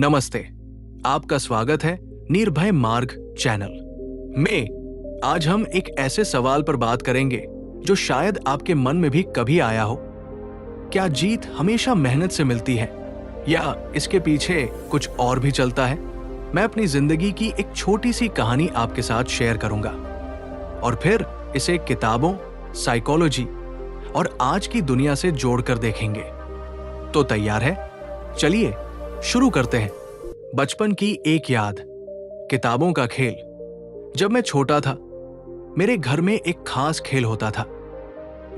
नमस्ते, आपका स्वागत है निर्भय मार्ग चैनल में। आज हम एक ऐसे सवाल पर बात करेंगे जो शायद आपके मन में भी कभी आया हो। क्या जीत हमेशा मेहनत से मिलती है या इसके पीछे कुछ और भी चलता है? मैं अपनी जिंदगी की एक छोटी सी कहानी आपके साथ शेयर करूंगा और फिर इसे किताबों, साइकोलॉजी और आज की दुनिया से जोड़कर देखेंगे। तो तैयार है? चलिए शुरू करते हैं। बचपन की एक याद, किताबों का खेल। जब मैं छोटा था, मेरे घर में एक खास खेल होता था।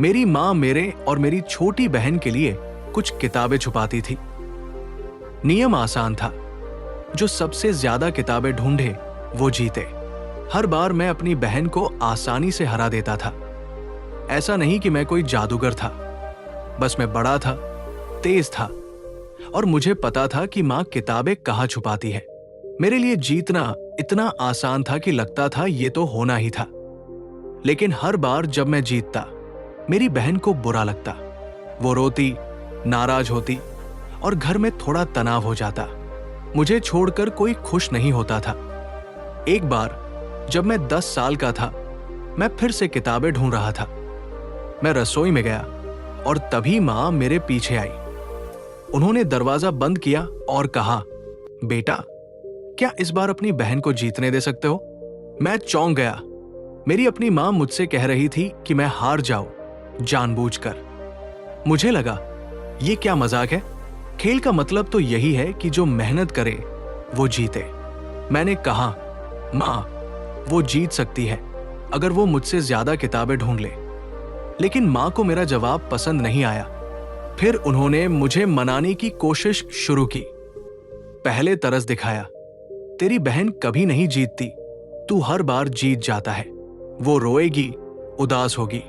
मेरी मां मेरे और मेरी छोटी बहन के लिए कुछ किताबें छुपाती थी। नियम आसान था, जो सबसे ज्यादा किताबें ढूंढे वो जीते। हर बार मैं अपनी बहन को आसानी से हरा देता था। ऐसा नहीं कि मैं कोई जादूगर था, बस मैं बड़ा था, तेज था और मुझे पता था कि मां किताबें कहां छुपाती है। मेरे लिए जीतना इतना आसान था कि लगता था ये तो होना ही था। लेकिन हर बार जब मैं जीतता, मेरी बहन को बुरा लगता। वो रोती, नाराज होती और घर में थोड़ा तनाव हो जाता। मुझे छोड़कर कोई खुश नहीं होता था। एक बार जब मैं 10 साल का था, मैं फिर से किताबें ढूंढ रहा था। मैं रसोई में गया और तभी मां मेरे पीछे आई। उन्होंने दरवाजा बंद किया और कहा, बेटा, क्या इस बार अपनी बहन को जीतने दे सकते हो? मैं चौंक गया। मेरी अपनी मां मुझसे कह रही थी कि मैं हार जाऊं जानबूझकर। मुझे लगा, ये क्या मजाक है? खेल का मतलब तो यही है कि जो मेहनत करे वो जीते। मैंने कहा, मां, वो जीत सकती है अगर वो मुझसे ज्यादा किताबें ढूंढ ले। लेकिन मां को मेरा जवाब पसंद नहीं आया। फिर उन्होंने मुझे मनाने की कोशिश शुरू की। पहले तरस दिखाया, तेरी बहन कभी नहीं जीतती, तू हर बार जीत जाता है। वो रोएगी, उदास होगी,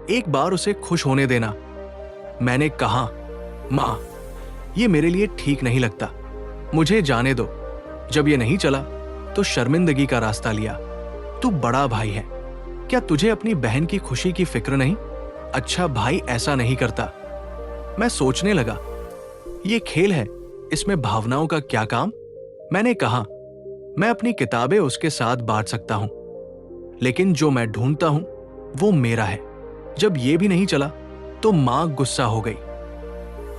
एक बार उसे खुश होने देना। मैंने कहा, मां, ये मेरे लिए ठीक नहीं लगता, मुझे जाने दो। जब ये नहीं चला तो शर्मिंदगी का रास्ता लिया। तू बड़ा भाई है, क्या तुझे अपनी बहन की खुशी की फिक्र नहीं? अच्छा भाई ऐसा नहीं करता। मैं सोचने लगा, ये खेल है, इसमें भावनाओं का क्या काम? मैंने कहा, मैं अपनी किताबें उसके साथ बांट सकता हूं, लेकिन जो मैं ढूंढता हूं वो मेरा है। जब ये भी नहीं चला तो मां गुस्सा हो गई।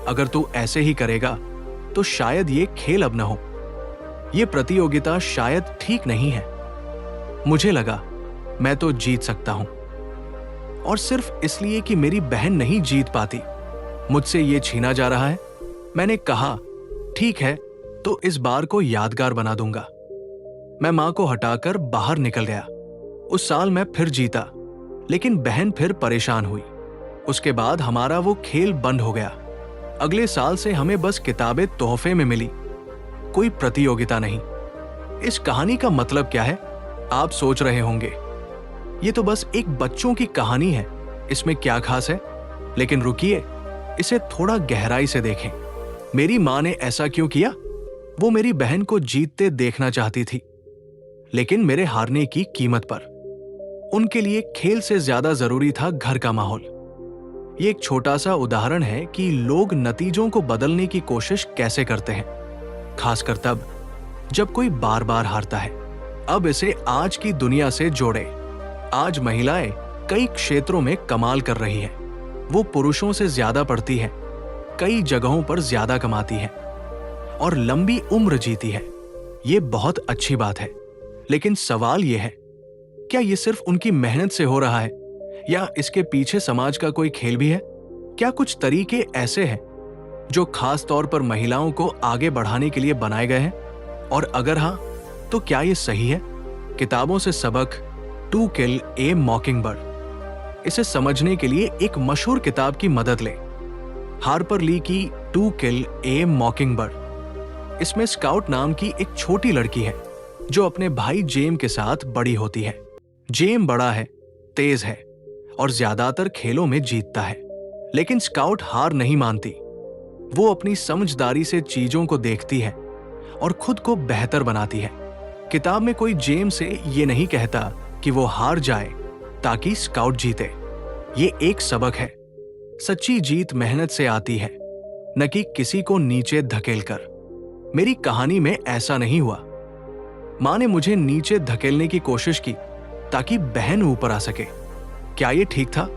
अगर तू ऐसे ही करेगा तो शायद ये खेल अब न हो। ये प्रतियोगिता शायद ठीक नहीं है। मुझे लगा, मैं तो जीत सकता हूं, और सिर्फ इसलिए कि मेरी बहन नहीं जीत पाती, मुझसे ये छीना जा रहा है। मैंने कहा, ठीक है, तो इस बार को यादगार बना दूंगा। मैं मां को हटाकर बाहर निकल गया। उस साल मैं फिर जीता, लेकिन बहन फिर परेशान हुई। उसके बाद हमारा वो खेल बंद हो गया। अगले साल से हमें बस किताबें तोहफे में मिली, कोई प्रतियोगिता नहीं। इस कहानी का मतलब क्या है? आप सोच रहे होंगे, ये तो बस एक बच्चों की कहानी है, इसमें क्या खास है? लेकिन रुकिए, इसे थोड़ा गहराई से देखें। मेरी मां ने ऐसा क्यों किया? वो मेरी बहन को जीतते देखना चाहती थी, लेकिन मेरे हारने की कीमत पर। उनके लिए खेल से ज्यादा जरूरी था घर का माहौल। ये एक छोटा सा उदाहरण है कि लोग नतीजों को बदलने की कोशिश कैसे करते हैं, खासकर तब जब कोई बार बार हारता है। अब इसे आज की दुनिया से जोड़े। आज महिलाएं कई क्षेत्रों में कमाल कर रही है। वो पुरुषों से ज्यादा पढ़ती है, कई जगहों पर ज्यादा कमाती है और लंबी उम्र जीती है। ये बहुत अच्छी बात है, लेकिन सवाल ये है, क्या ये सिर्फ उनकी मेहनत से हो रहा है या इसके पीछे समाज का कोई खेल भी है? क्या कुछ तरीके ऐसे हैं जो खास तौर पर महिलाओं को आगे बढ़ाने के लिए बनाए गए हैं? और अगर हां, तो क्या ये सही है? किताबों से सबक, टू किल ए मॉकिंगबर्ड। इसे समझने के लिए एक मशहूर किताब की मदद लें, हार्पर ली की टू किल ए मॉकिंगबर्ड। इसमें स्काउट नाम की एक छोटी लड़की है जो अपने भाई जेम के साथ बड़ी होती है। जेम बड़ा है, तेज है और ज्यादातर खेलों में जीतता है, लेकिन स्काउट हार नहीं मानती। वो अपनी समझदारी से चीजों को देखती है और खुद को बेहतर बनाती है। किताब में कोई जेम से ये नहीं कहता कि वो हार जाए ताकि स्काउट जीते। ये एक सबक है, सच्ची जीत मेहनत से आती है, न कि किसी को नीचे धकेलकर। मेरी कहानी में ऐसा नहीं हुआ। मां ने मुझे नीचे धकेलने की कोशिश की ताकि बहन ऊपर आ सके। क्या यह ठीक था?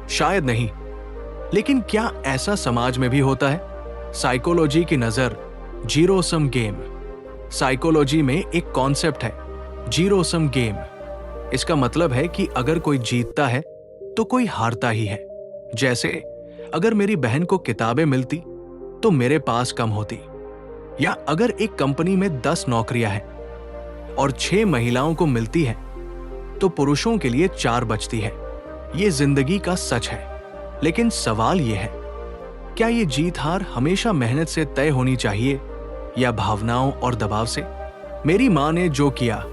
शायद नहीं। लेकिन क्या ऐसा समाज में भी होता है? साइकोलॉजी की नजर, जीरो सम गेम। साइकोलॉजी में एक कॉन्सेप्ट है, जीरो सम गेम। इसका मतलब है कि अगर कोई जीतता है तो कोई हारता ही है। जैसे अगर मेरी बहन को किताबें मिलती तो मेरे पास कम होती, या अगर एक कंपनी में 10 नौकरियां हैं और 6 महिलाओं को मिलती है तो पुरुषों के लिए 4 बचती है। ये जिंदगी का सच है। लेकिन सवाल यह है, क्या ये जीत हार हमेशा मेहनत से तय होनी चाहिए या भावनाओं और दबाव से? मेरी मां ने जो किया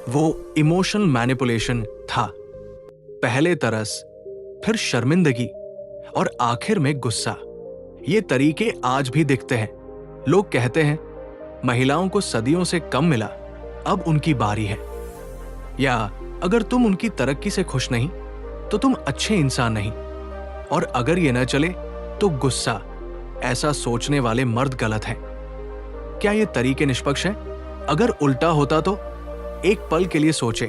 वो इमोशनल मैनिपुलेशन था। पहले तरस, फिर शर्मिंदगी और आखिर में गुस्सा। ये तरीके आज भी दिखते हैं। लोग कहते हैं महिलाओं को सदियों से कम मिला, अब उनकी बारी है। या अगर तुम उनकी तरक्की से खुश नहीं तो तुम अच्छे इंसान नहीं। और अगर ये न चले तो गुस्सा। ऐसा सोचने वाले मर्द गलत हैं। क्या ये तरीके निष्पक्ष हैं? अगर उल्टा होता तो एक पल के लिए सोचे,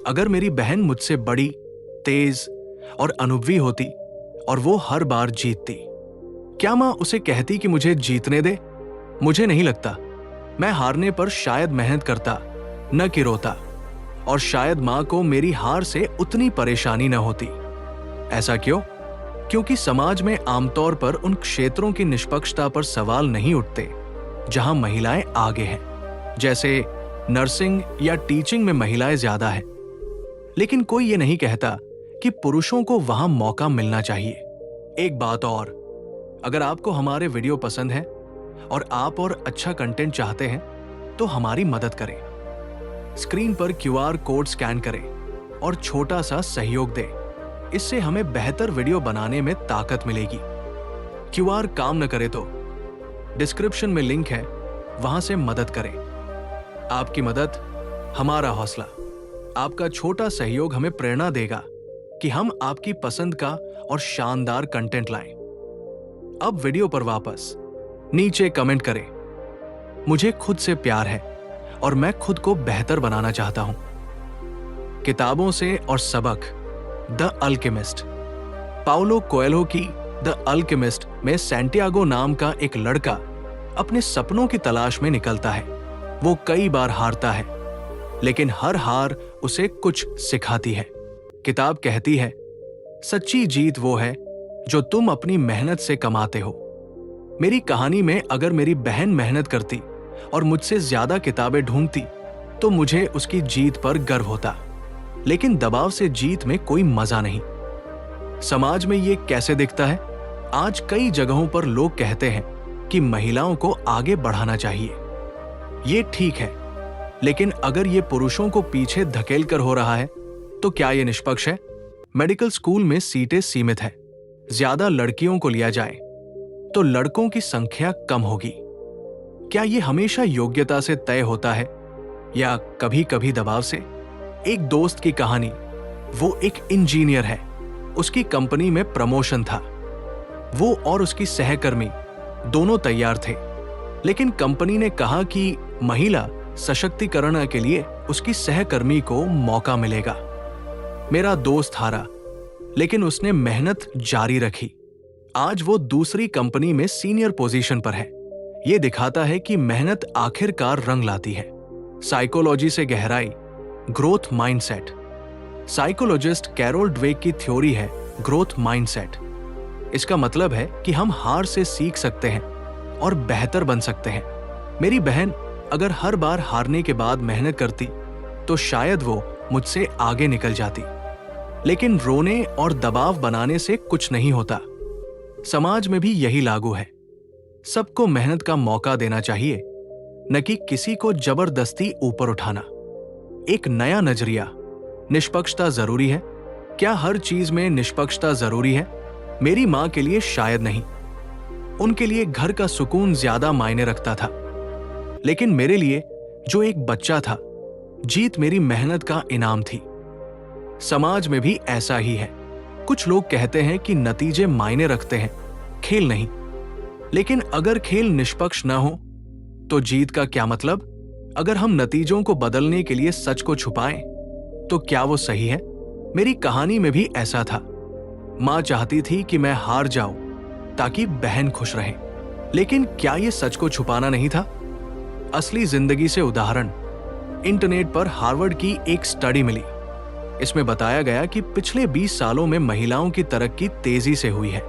अगर मेरी बहन मुझसे बड़ी, तेज और अनुभवी होती और वो हर बार जीतती, क्या मां उसे कहती कि मुझे जीतने दे? मुझे नहीं लगता। मैं हारने पर शायद मेहनत करता, न कि रोता। और शायद मां को मेरी हार से उतनी परेशानी न होती। ऐसा क्यों? क्योंकि समाज में आमतौर पर उन क्षेत्रों की निष्पक्षता पर सवाल नहीं उठते जहां महिलाएं आगे हैं। जैसे नर्सिंग या टीचिंग में महिलाएं ज्यादा हैं। लेकिन कोई ये नहीं कहता कि पुरुषों को वहां मौका मिलना चाहिए। एक बात और, अगर आपको हमारे वीडियो पसंद है और आप और अच्छा कंटेंट चाहते हैं तो हमारी मदद करें। स्क्रीन पर QR कोड स्कैन करें और छोटा सा सहयोग दें। इससे हमें बेहतर वीडियो बनाने में ताकत मिलेगी। QR काम न करे तो डिस्क्रिप्शन में लिंक है, वहां से मदद करें। आपकी मदद हमारा हौसला। आपका छोटा सहयोग हमें प्रेरणा देगा कि हम आपकी पसंद का और शानदार कंटेंट लाएं। अब वीडियो पर वापस। नीचे कमेंट करें, मुझे खुद से प्यार है और मैं खुद को बेहतर बनाना चाहता हूं। किताबों से और सबक, द अल्केमिस्ट। पाउलो कोएल्हो की द अल्केमिस्ट में सैंटियागो नाम का एक लड़का अपने सपनों की तलाश में निकलता है। वो कई बार हारता है, लेकिन हर हार उसे कुछ सिखाती है। किताब कहती है, सच्ची जीत वो है जो तुम अपनी मेहनत से कमाते हो। मेरी कहानी में अगर मेरी बहन मेहनत करती और मुझसे ज्यादा किताबें ढूंढती तो मुझे उसकी जीत पर गर्व होता। लेकिन दबाव से जीत में कोई मजा नहीं। समाज में ये कैसे दिखता है? आज कई जगहों पर लोग कहते हैं कि महिलाओं को आगे बढ़ाना चाहिए। ये ठीक है, लेकिन अगर ये पुरुषों को पीछे धकेल कर हो रहा है तो क्या ये निष्पक्ष है? मेडिकल स्कूल में सीटें सीमित है। ज्यादा लड़कियों को लिया जाए तो लड़कों की संख्या कम होगी। क्या ये हमेशा योग्यता से तय होता है या कभी कभी दबाव से? एक दोस्त की कहानी। वो एक इंजीनियर है। उसकी कंपनी में प्रमोशन था। वो और उसकी सहकर्मी दोनों तैयार थे, लेकिन कंपनी ने कहा कि महिला सशक्तिकरण के लिए उसकी सहकर्मी को मौका मिलेगा। मेरा दोस्त हारा, लेकिन उसने मेहनत जारी रखी। आज वो दूसरी कंपनी में सीनियर पोजीशन पर है। ये दिखाता है कि मेहनत आखिरकार रंग लाती है। साइकोलॉजी से गहराई, growth mindset. Psychologist Carol Dweck की थ्योरी है ग्रोथ माइंडसेट। इसका मतलब है कि हम हार से सीख सकते हैं और बेहतर बन सकते हैं। मेरी बहन अगर हर बार हारने के बाद मेहनत करती तो शायद वो मुझसे आगे निकल जाती। लेकिन रोने और दबाव बनाने से कुछ नहीं होता। समाज में भी यही लागू है। सबको मेहनत का मौका देना चाहिए, न कि किसी को जबरदस्ती ऊपर उठाना। एक नया नजरिया। निष्पक्षता जरूरी है? क्या हर चीज में निष्पक्षता जरूरी है? मेरी मां के लिए शायद नहीं। उनके लिए घर का सुकून ज्यादा मायने रखता था। लेकिन मेरे लिए, जो एक बच्चा था, जीत मेरी मेहनत का इनाम थी। समाज में भी ऐसा ही है। कुछ लोग कहते हैं कि नतीजे मायने रखते हैं, खेल नहीं। लेकिन अगर खेल निष्पक्ष न हो तो जीत का क्या मतलब? अगर हम नतीजों को बदलने के लिए सच को छुपाएं, तो क्या वो सही है? मेरी कहानी में भी ऐसा था। मां चाहती थी कि मैं हार जाऊं ताकि बहन खुश रहे। लेकिन क्या ये सच को छुपाना नहीं था? असली जिंदगी से उदाहरण। इंटरनेट पर हार्वर्ड की एक स्टडी मिली। इसमें बताया गया कि पिछले 20 सालों में महिलाओं की तरक्की तेजी से हुई है,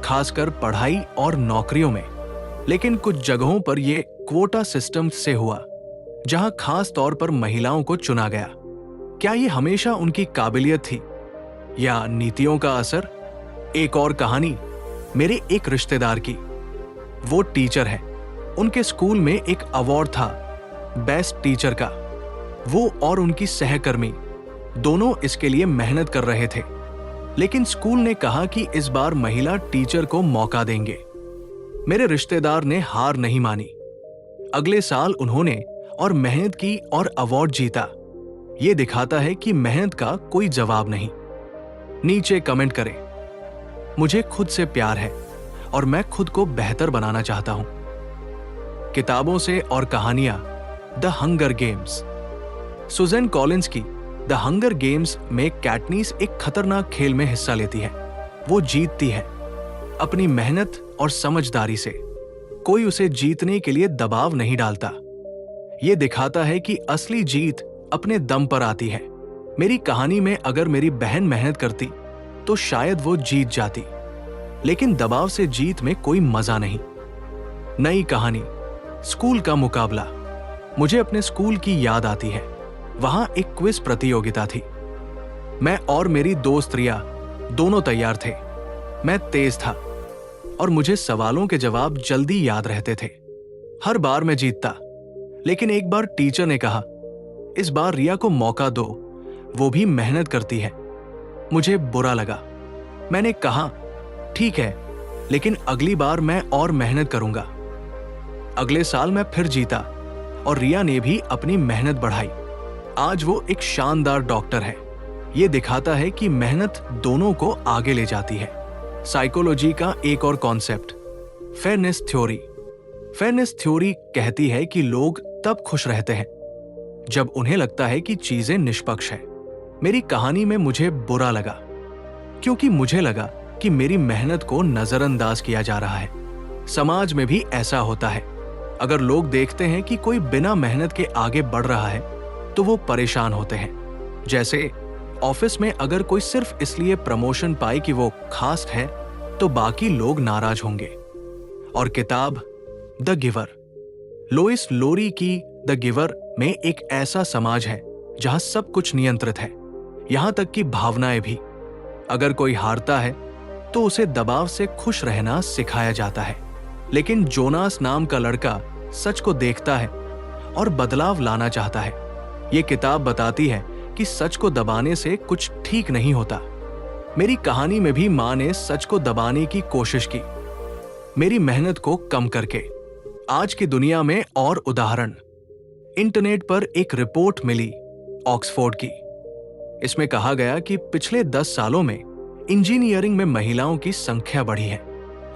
खासकर पढ़ाई और नौकरियों में। लेकिन कुछ जगहों पर यह क्वोटा सिस्टम से हुआ, जहां खास तौर पर महिलाओं को चुना गया। क्या ये हमेशा उनकी काबिलियत थी या नीतियों का असर? एक और कहानी मेरे एक रिश्तेदार की। वो टीचर है। उनके स्कूल में एक अवार्ड था बेस्ट टीचर का। वो और उनकी सहकर्मी दोनों इसके लिए मेहनत कर रहे थे, लेकिन स्कूल ने कहा कि इस बार महिला टीचर को मौका देंगे। मेरे रिश्तेदार ने हार नहीं मानी। अगले साल उन्होंने और मेहनत की और अवार्ड जीता। ये दिखाता है कि मेहनत का कोई जवाब नहीं। नीचे कमेंट करें। मुझे खुद से प्यार है और मैं खुद को बेहतर बनाना चाहता हूं। किताबों से और कहानियां the Hunger Games. Suzanne Collins की द हंगर गेम्स में कैटनीस एक खतरनाक खेल में हिस्सा लेती है। वो जीतती है अपनी मेहनत और समझदारी से। कोई उसे जीतने के लिए दबाव नहीं डालता। ये दिखाता है कि असली जीत अपने दम पर आती है। मेरी कहानी में अगर मेरी बहन मेहनत करती तो शायद वो जीत जाती, लेकिन दबाव से जीत में कोई मजा नहीं। नई कहानी स्कूल का मुकाबला। मुझे अपने स्कूल की याद आती है। वहां एक क्विज प्रतियोगिता थी। मैं और मेरी दोस्त रिया दोनों तैयार थे। मैं तेज था और मुझे सवालों के जवाब जल्दी याद रहते थे। हर बार मैं जीतता, लेकिन एक बार टीचर ने कहा, इस बार रिया को मौका दो, वो भी मेहनत करती है। मुझे बुरा लगा। मैंने कहा, ठीक है, लेकिन अगली बार मैं और मेहनत करूंगा। अगले साल मैं फिर जीता और रिया ने भी अपनी मेहनत बढ़ाई। आज वो एक शानदार डॉक्टर है। ये दिखाता है कि मेहनत दोनों को आगे ले जाती है। साइकोलॉजी का एक और concept, fairness theory. Fairness theory कहती है कि लोग तब खुश रहते हैं जब उन्हें लगता है कि चीजें निष्पक्ष है। मेरी कहानी में मुझे बुरा लगा, क्योंकि मुझे लगा कि मेरी मेहनत को नजरअंदाज किया जा रहा है। समाज में भी ऐसा होता है। अगर लोग देखते हैं कि कोई बिना मेहनत के आगे बढ़ रहा है, तो वो परेशान होते हैं। जैसे ऑफिस में अगर कोई सिर्फ इसलिए प्रमोशन पाए कि वो खास है, तो बाकी लोग नाराज होंगे। और किताब द गिवर। लोइस लोरी की द गिवर में एक ऐसा समाज है जहां सब कुछ नियंत्रित है, यहां तक कि भावनाएं भी। अगर कोई हारता है तो उसे दबाव से खुश रहना सिखाया जाता है। लेकिन जोनास नाम का लड़का सच को देखता है और बदलाव लाना चाहता है। ये किताब बताती है कि सच को दबाने से कुछ ठीक नहीं होता। मेरी कहानी में भी मां ने सच को दबाने की कोशिश की, मेरी मेहनत को कम करके। आज की दुनिया में और उदाहरण। इंटरनेट पर एक रिपोर्ट मिली ऑक्सफोर्ड की। इसमें कहा गया कि पिछले 10 सालों में इंजीनियरिंग में महिलाओं की संख्या बढ़ी है,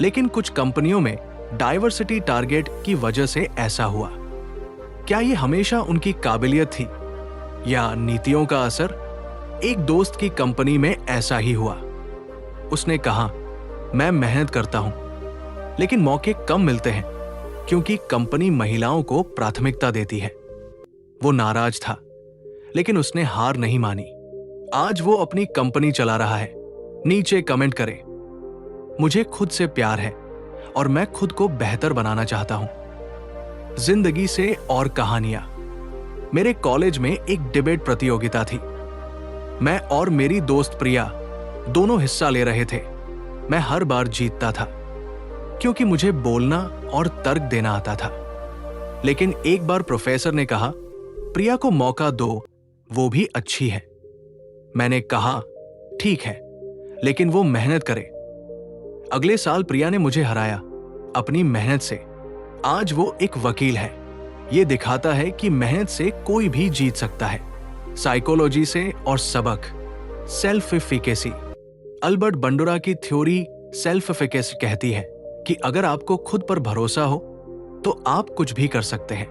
लेकिन कुछ कंपनियों में डाइवर्सिटी टारगेट की वजह से ऐसा हुआ। क्या ये हमेशा उनकी काबिलियत थी या नीतियों का असर? एक दोस्त की कंपनी में ऐसा ही हुआ। उसने कहा, मैं मेहनत करता हूं, लेकिन मौके कम मिलते हैं क्योंकि कंपनी महिलाओं को प्राथमिकता देती है। वो नाराज था, लेकिन उसने हार नहीं मानी। आज वो अपनी कंपनी चला रहा है। नीचे कमेंट करें। मुझे खुद से प्यार है और मैं खुद को बेहतर बनाना चाहता हूं। जिंदगी से और कहानियां। मेरे कॉलेज में एक डिबेट प्रतियोगिता थी। मैं और मेरी दोस्त प्रिया दोनों हिस्सा ले रहे थे। मैं हर बार जीतता था क्योंकि मुझे बोलना और तर्क देना आता था। लेकिन एक बार प्रोफेसर ने कहा, प्रिया को मौका दो, वो भी अच्छी है। मैंने कहा, ठीक है, लेकिन वो मेहनत करे। अगले साल प्रिया ने मुझे हराया अपनी मेहनत से। आज वो एक वकील है। ये दिखाता है कि मेहनत से कोई भी जीत सकता है। साइकोलॉजी से और सबक, सेल्फ एफिकेसी। अल्बर्ट बंडुरा की थ्योरी सेल्फ एफिकेसी कहती है कि अगर आपको खुद पर भरोसा हो तो आप कुछ भी कर सकते हैं।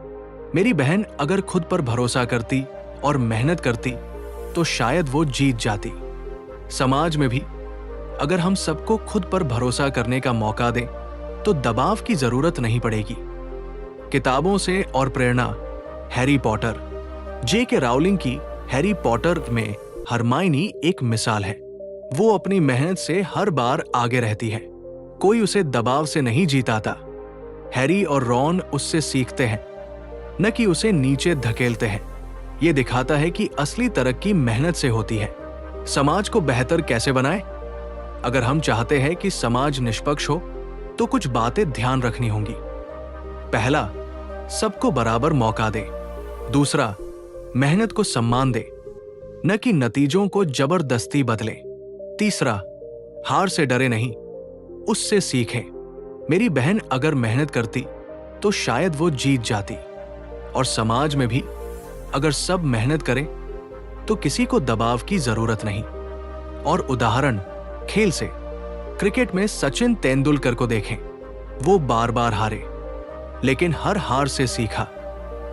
मेरी बहन अगर खुद पर भरोसा करती और मेहनत करती तो शायद वो जीत जाती। समाज में भी अगर हम सबको खुद पर भरोसा करने का मौका दें तो दबाव की जरूरत नहीं पड़ेगी। किताबों से और प्रेरणा। Harry Potter. J.K. राउलिंग की हैरी पॉटर में हरमाइनी एक मिसाल है। वो अपनी मेहनत से हर बार आगे रहती है, कोई उसे दबाव से नहीं जीताता। हैरी और रॉन उससे सीखते हैं, न कि उसे नीचे धकेलते हैं। ये दिखाता है कि असली तरक्की मेहनत से होती है। समाज को बेहतर कैसे बनाएं? अगर हम चाहते हैं कि समाज निष्पक्ष हो तो कुछ बातें ध्यान रखनी होंगी। पहला, सबको बराबर मौका दे। दूसरा, मेहनत को सम्मान दे, न कि नतीजों को जबरदस्ती बदले। तीसरा, हार से डरे नहीं, उससे सीखें। मेरी बहन अगर मेहनत करती तो शायद वो जीत जाती। और समाज में भी अगर सब मेहनत करें तो किसी को दबाव की जरूरत नहीं। और उदाहरण खेल से, क्रिकेट में सचिन तेंदुलकर को देखें। वो बार बार हारे, लेकिन हर हार से सीखा।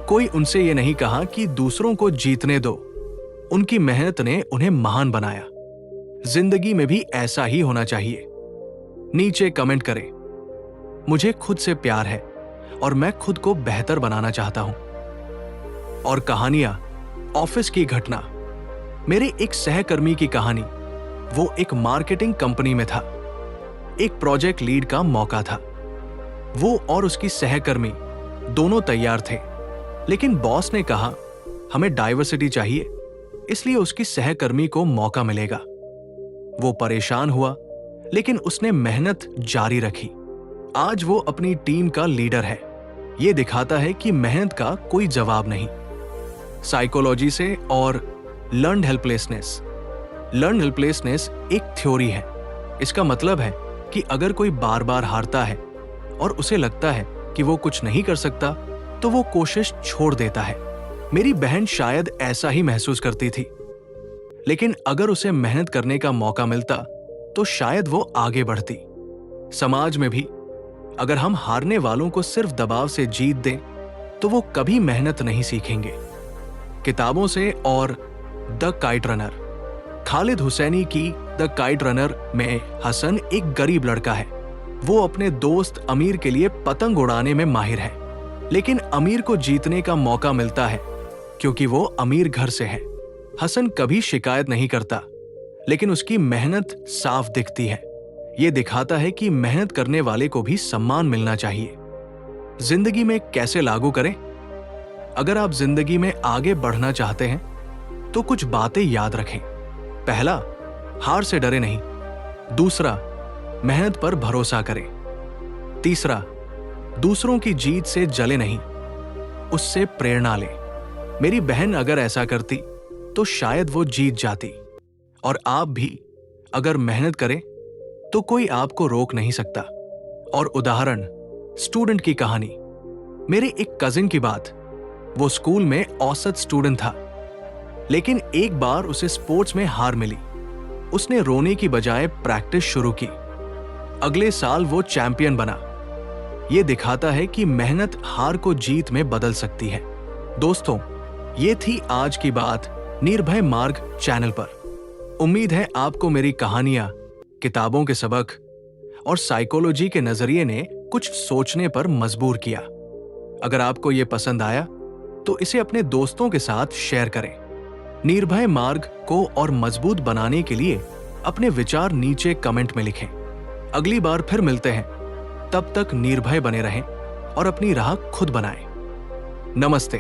कोई उनसे ये नहीं कहा कि दूसरों को जीतने दो। उनकी मेहनत ने उन्हें महान बनाया। जिंदगी में भी ऐसा ही होना चाहिए। नीचे कमेंट करें, मुझे खुद से प्यार है और मैं खुद को बेहतर बनाना चाहता हूं। और कहानियां, ऑफिस की घटना। मेरे एक सहकर्मी की कहानी। वो एक मार्केटिंग कंपनी में था। एक प्रोजेक्ट लीड का मौका था। वो और उसकी सहकर्मी दोनों तैयार थे, लेकिन बॉस ने कहा हमें डाइवर्सिटी चाहिए, इसलिए उसकी सहकर्मी को मौका मिलेगा। वो परेशान हुआ, लेकिन उसने मेहनत जारी रखी। आज वो अपनी टीम का लीडर है। ये दिखाता है कि मेहनत का कोई जवाब नहीं। साइकोलॉजी से और लर्न्ड हेल्पलेसनेस। लर्न्ड हेल्पलेसनेस एक थ्योरी है। इसका मतलब है कि अगर कोई बार बार हारता है और उसे लगता है कि वो कुछ नहीं कर सकता तो वो कोशिश छोड़ देता है। मेरी बहन शायद ऐसा ही महसूस करती थी, लेकिन अगर उसे मेहनत करने का मौका मिलता तो शायद वो आगे बढ़ती। समाज में भी अगर हम हारने वालों को सिर्फ दबाव से जीत दें तो वो कभी मेहनत नहीं सीखेंगे। किताबों से और the Kite Runner. Khaled Hosseini की द काइट रनर में हसन एक गरीब लड़का है। वो अपने दोस्त अमीर के लिए पतंग उड़ाने में माहिर है, लेकिन अमीर को जीतने का मौका मिलता है क्योंकि वो अमीर घर से है। हसन कभी शिकायत नहीं करता, लेकिन उसकी मेहनत साफ दिखती है। ये दिखाता है कि मेहनत करने वाले को भी सम्मान मिलना चाहिए। जिंदगी में कैसे लागू करें? अगर आप जिंदगी में आगे बढ़ना चाहते हैं तो कुछ बातें याद रखें। पहला, हार से डरे नहीं। दूसरा, मेहनत पर भरोसा करें। तीसरा, दूसरों की जीत से जले नहीं, उससे प्रेरणा लें। मेरी बहन अगर ऐसा करती तो शायद वो जीत जाती। और आप भी अगर मेहनत करें तो कोई आपको रोक नहीं सकता। और उदाहरण, स्टूडेंट की कहानी। मेरे एक कजिन की बात। वो स्कूल में औसत स्टूडेंट था, लेकिन एक बार उसे स्पोर्ट्स में हार मिली। उसने रोने की बजाय प्रैक्टिस शुरू की। अगले साल वो चैंपियन बना। यह दिखाता है कि मेहनत हार को जीत में बदल सकती है। दोस्तों, ये थी आज की बात निर्भय मार्ग चैनल पर। उम्मीद है आपको मेरी कहानियां, किताबों के सबक और साइकोलॉजी के नजरिए ने कुछ सोचने पर मजबूर किया। अगर आपको ये पसंद आया तो इसे अपने दोस्तों के साथ शेयर करें। निर्भय मार्ग को और मजबूत बनाने के लिए अपने विचार नीचे कमेंट में लिखें। अगली बार फिर मिलते हैं। तब तक निर्भय बने रहें और अपनी राह खुद बनाएं। नमस्ते।